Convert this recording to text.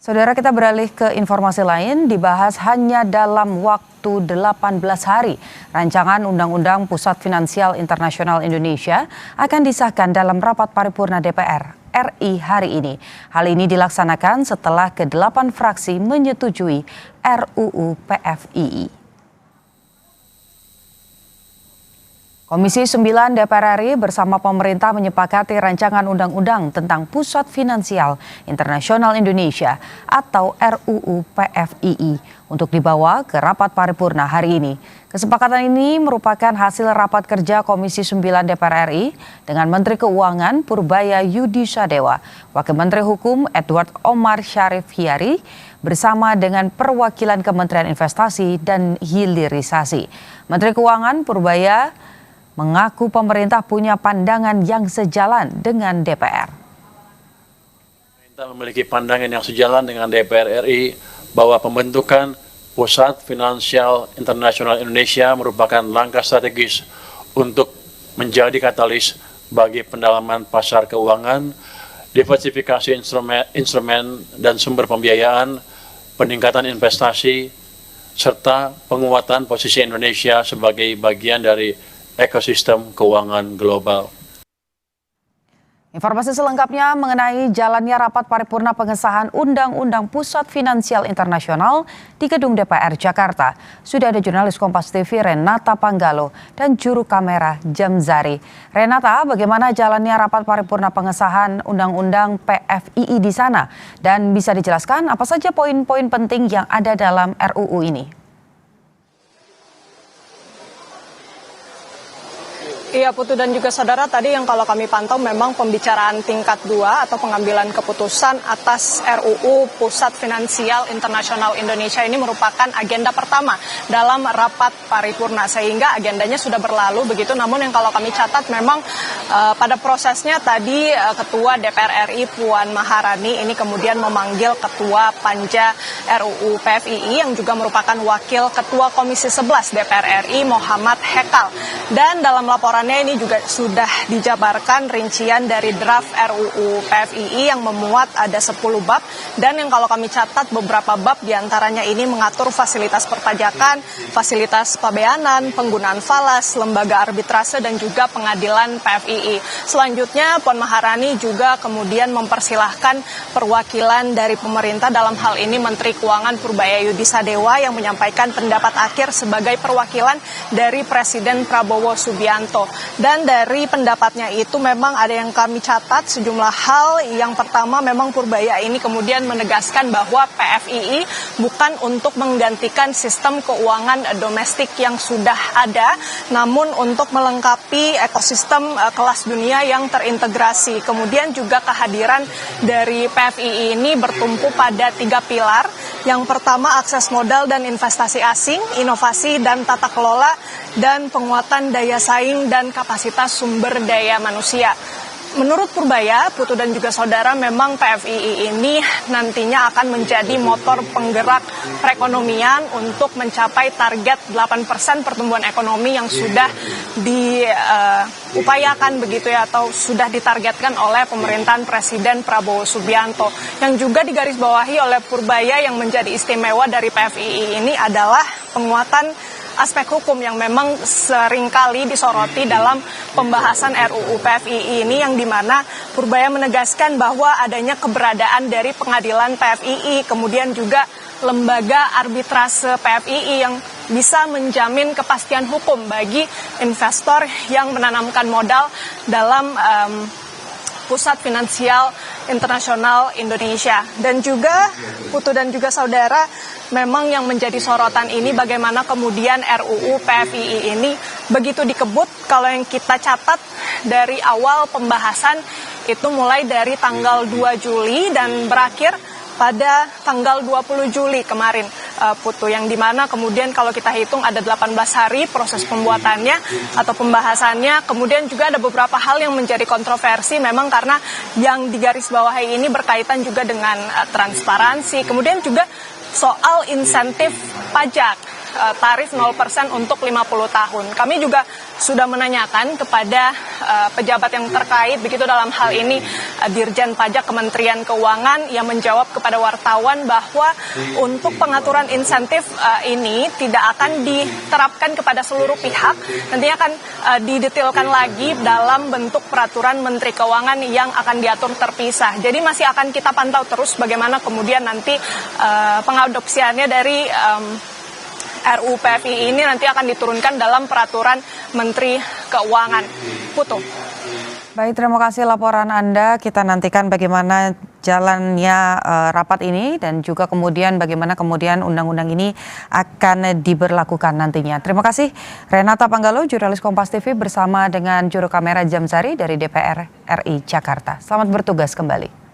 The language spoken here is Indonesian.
Saudara, kita beralih ke informasi lain, dibahas hanya dalam waktu 18 hari. Rancangan Undang-Undang Pusat Finansial Internasional Indonesia akan disahkan dalam rapat paripurna DPR RI hari ini. Hal ini dilaksanakan setelah ke-8 fraksi menyetujui RUU PFII. Komisi 9 DPR RI bersama pemerintah menyepakati rancangan undang-undang tentang Pusat Finansial Internasional Indonesia atau RUU PFII untuk dibawa ke rapat paripurna hari ini. Kesepakatan ini merupakan hasil rapat kerja Komisi 9 DPR RI dengan Menteri Keuangan Purbaya Yudi Sadewa, Wakil Menteri Hukum Edward Omar Syarif Hiyari, bersama dengan perwakilan Kementerian Investasi dan Hilirisasi. Menteri Keuangan Purbaya mengaku pemerintah punya pandangan yang sejalan dengan DPR. Pemerintah memiliki pandangan yang sejalan dengan DPR RI bahwa pembentukan Pusat Finansial Internasional Indonesia merupakan langkah strategis untuk menjadi katalis bagi pendalaman pasar keuangan, diversifikasi instrumen dan sumber pembiayaan, peningkatan investasi, serta penguatan posisi Indonesia sebagai bagian dari ekosistem keuangan global. Informasi selengkapnya mengenai jalannya rapat paripurna pengesahan Undang-Undang Pusat Finansial Internasional di Gedung DPR Jakarta. Sudah ada jurnalis Kompas TV Renata Panggalo dan juru kamera Jamzari. Renata, bagaimana jalannya rapat paripurna pengesahan Undang-Undang PFII di sana? Dan bisa dijelaskan apa saja poin-poin penting yang ada dalam RUU ini? Iya Putu dan juga saudara, tadi yang kalau kami pantau memang pembicaraan tingkat 2 atau pengambilan keputusan atas RUU Pusat Finansial Internasional Indonesia ini merupakan agenda pertama dalam rapat paripurna, sehingga agendanya sudah berlalu begitu. Namun yang kalau kami catat memang pada prosesnya tadi Ketua DPR RI Puan Maharani ini kemudian memanggil Ketua Panja RUU PFII yang juga merupakan Wakil Ketua Komisi 11 DPR RI Muhammad Hekal. Dan dalam laporan ini juga sudah dijabarkan rincian dari draft RUU PFII yang memuat ada 10 bab, dan yang kalau kami catat beberapa bab diantaranya ini mengatur fasilitas perpajakan, fasilitas pabeanan, penggunaan falas, lembaga arbitrase dan juga pengadilan PFII. Selanjutnya Puan Maharani juga kemudian mempersilahkan perwakilan dari pemerintah, dalam hal ini Menteri Keuangan Purbaya Yudi Sadewa yang menyampaikan pendapat akhir sebagai perwakilan dari Presiden Prabowo Subianto. Dan dari pendapatnya itu memang ada yang kami catat sejumlah hal. Yang pertama memang Purbaya ini kemudian menegaskan bahwa PFII bukan untuk menggantikan sistem keuangan domestik yang sudah ada, namun untuk melengkapi ekosistem kelas dunia yang terintegrasi. Kemudian juga kehadiran dari PFII ini bertumpu pada 3 pilar. Yang pertama akses modal dan investasi asing, inovasi dan tata kelola, dan penguatan daya saing dan kapasitas sumber daya manusia. Menurut Purbaya, Putu dan juga saudara, memang PFII ini nantinya akan menjadi motor penggerak perekonomian untuk mencapai target 8% pertumbuhan ekonomi yang sudah diupayakan begitu ya, atau sudah ditargetkan oleh pemerintahan Presiden Prabowo Subianto. Yang juga digarisbawahi oleh Purbaya yang menjadi istimewa dari PFII ini adalah penguatan aspek hukum yang memang seringkali disoroti dalam pembahasan RUU PFII ini, yang dimana Purbaya menegaskan bahwa adanya keberadaan dari pengadilan PFII, kemudian juga lembaga arbitrase PFII yang bisa menjamin kepastian hukum bagi investor yang menanamkan modal dalam Pusat Finansial Internasional Indonesia. Dan juga Putu dan juga saudara, memang yang menjadi sorotan ini bagaimana kemudian RUU PFII ini begitu dikebut. Kalau yang kita catat dari awal pembahasan itu mulai dari tanggal 2 Juli dan berakhir pada tanggal 20 Juli kemarin, Putu, yang dimana kemudian kalau kita hitung ada 18 hari proses pembuatannya atau pembahasannya. Kemudian juga ada beberapa hal yang menjadi kontroversi memang karena yang digarisbawahi ini berkaitan juga dengan transparansi, kemudian juga soal insentif pajak. tarif 0% untuk 50 tahun. Kami juga sudah menanyakan kepada pejabat yang terkait begitu dalam hal ini Dirjen Pajak Kementerian Keuangan yang menjawab kepada wartawan bahwa untuk pengaturan insentif ini tidak akan diterapkan kepada seluruh pihak, nantinya akan didetailkan lagi dalam bentuk peraturan Menteri Keuangan yang akan diatur terpisah. Jadi masih akan kita pantau terus bagaimana kemudian nanti pengadopsiannya dari RUU PFI ini nanti akan diturunkan dalam peraturan Menteri Keuangan. Putu. Baik, terima kasih laporan Anda. Kita nantikan bagaimana jalannya rapat ini dan juga kemudian bagaimana kemudian undang-undang ini akan diberlakukan nantinya. Terima kasih Renata Panggalo, jurnalis Kompas TV bersama dengan juru kamera Jamsari dari DPR RI Jakarta. Selamat bertugas kembali.